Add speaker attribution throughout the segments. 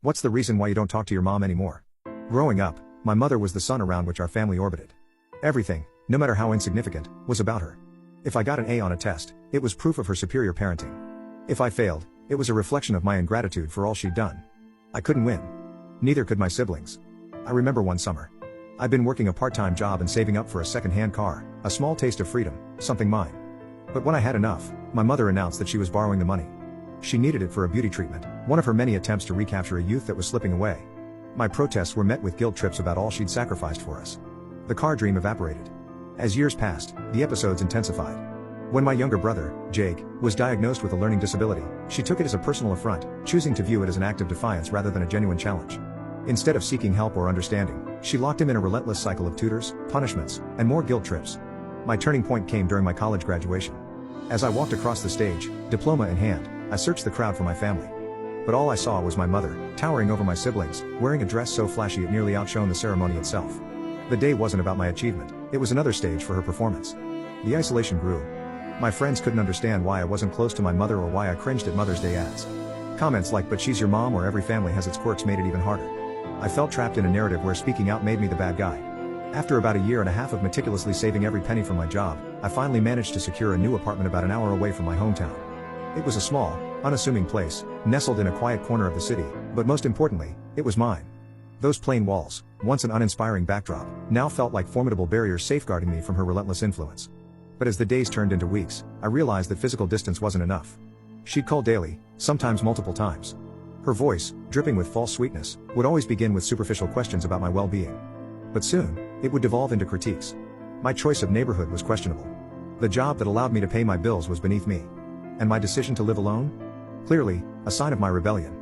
Speaker 1: What's the reason why you don't talk to your mom anymore? Growing up, my mother was the sun around which our family orbited. Everything, no matter how insignificant, was about her. If I got an A on a test, it was proof of her superior parenting. If I failed, it was a reflection of my ingratitude for all she'd done. I couldn't win. Neither could my siblings. I remember one summer. I'd been working a part-time job and saving up for a second-hand car, a small taste of freedom, something mine. But when I had enough, my mother announced that she was borrowing the money. She needed it for a beauty treatment, one of her many attempts to recapture a youth that was slipping away. My protests were met with guilt trips about all she'd sacrificed for us. The car dream evaporated. As years passed, the episodes intensified. When my younger brother, Jake, was diagnosed with a learning disability, she took it as a personal affront, choosing to view it as an act of defiance rather than a genuine challenge. Instead of seeking help or understanding, she locked him in a relentless cycle of tutors, punishments, and more guilt trips. My turning point came during my college graduation. As I walked across the stage, diploma in hand, I searched the crowd for my family. But all I saw was my mother, towering over my siblings, wearing a dress so flashy it nearly outshone the ceremony itself. The day wasn't about my achievement, it was another stage for her performance. The isolation grew. My friends couldn't understand why I wasn't close to my mother or why I cringed at Mother's Day ads. Comments like "but she's your mom" or "every family has its quirks" made it even harder. I felt trapped in a narrative where speaking out made me the bad guy. After about a year and a half of meticulously saving every penny from my job, I finally managed to secure a new apartment about an hour away from my hometown. It was a small, unassuming place, nestled in a quiet corner of the city, but most importantly, it was mine. Those plain walls, once an uninspiring backdrop, now felt like formidable barriers safeguarding me from her relentless influence. But as the days turned into weeks, I realized that physical distance wasn't enough. She'd call daily, sometimes multiple times. Her voice, dripping with false sweetness, would always begin with superficial questions about my well-being. But soon, it would devolve into critiques. My choice of neighborhood was questionable. The job that allowed me to pay my bills was beneath me. And my decision to live alone? Clearly, a sign of my rebellion.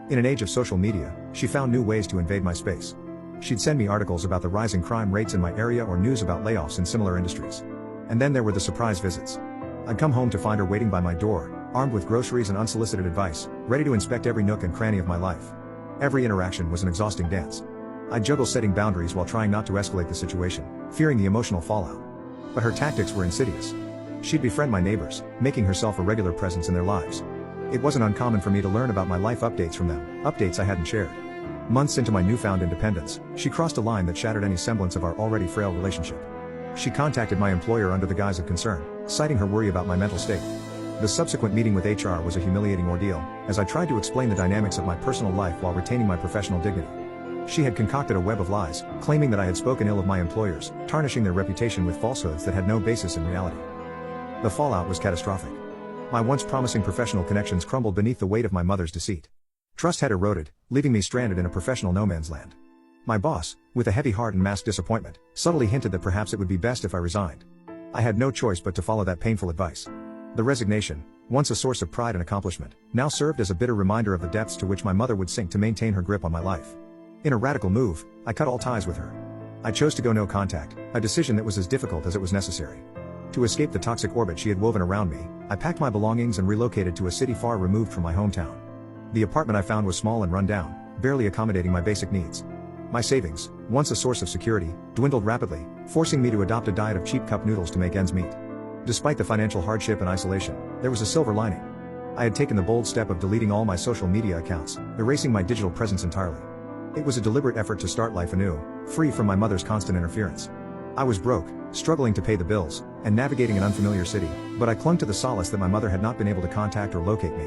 Speaker 1: In an age of social media, she found new ways to invade my space. She'd send me articles about the rising crime rates in my area or news about layoffs in similar industries. And then there were the surprise visits. I'd come home to find her waiting by my door, armed with groceries and unsolicited advice, ready to inspect every nook and cranny of my life. Every interaction was an exhausting dance. I'd juggle setting boundaries while trying not to escalate the situation, fearing the emotional fallout. But her tactics were insidious. She'd befriend my neighbors, making herself a regular presence in their lives. It wasn't uncommon for me to learn about my life updates from them, updates I hadn't shared. Months into my newfound independence, she crossed a line that shattered any semblance of our already frail relationship. She contacted my employer under the guise of concern, citing her worry about my mental state. The subsequent meeting with HR was a humiliating ordeal, as I tried to explain the dynamics of my personal life while retaining my professional dignity. She had concocted a web of lies, claiming that I had spoken ill of my employers, tarnishing their reputation with falsehoods that had no basis in reality. The fallout was catastrophic. My once promising professional connections crumbled beneath the weight of my mother's deceit. Trust had eroded, leaving me stranded in a professional no man's land. My boss, with a heavy heart and masked disappointment, subtly hinted that perhaps it would be best if I resigned. I had no choice but to follow that painful advice. The resignation, once a source of pride and accomplishment, now served as a bitter reminder of the depths to which my mother would sink to maintain her grip on my life. In a radical move, I cut all ties with her. I chose to go no contact, a decision that was as difficult as it was necessary. To escape the toxic orbit she had woven around me, I packed my belongings and relocated to a city far removed from my hometown. The apartment I found was small and run down, barely accommodating my basic needs. My savings, once a source of security, dwindled rapidly, forcing me to adopt a diet of cheap cup noodles to make ends meet. Despite the financial hardship and isolation, there was a silver lining. I had taken the bold step of deleting all my social media accounts, erasing my digital presence entirely. It was a deliberate effort to start life anew, free from my mother's constant interference. I was broke, struggling to pay the bills, and navigating an unfamiliar city, but I clung to the solace that my mother had not been able to contact or locate me,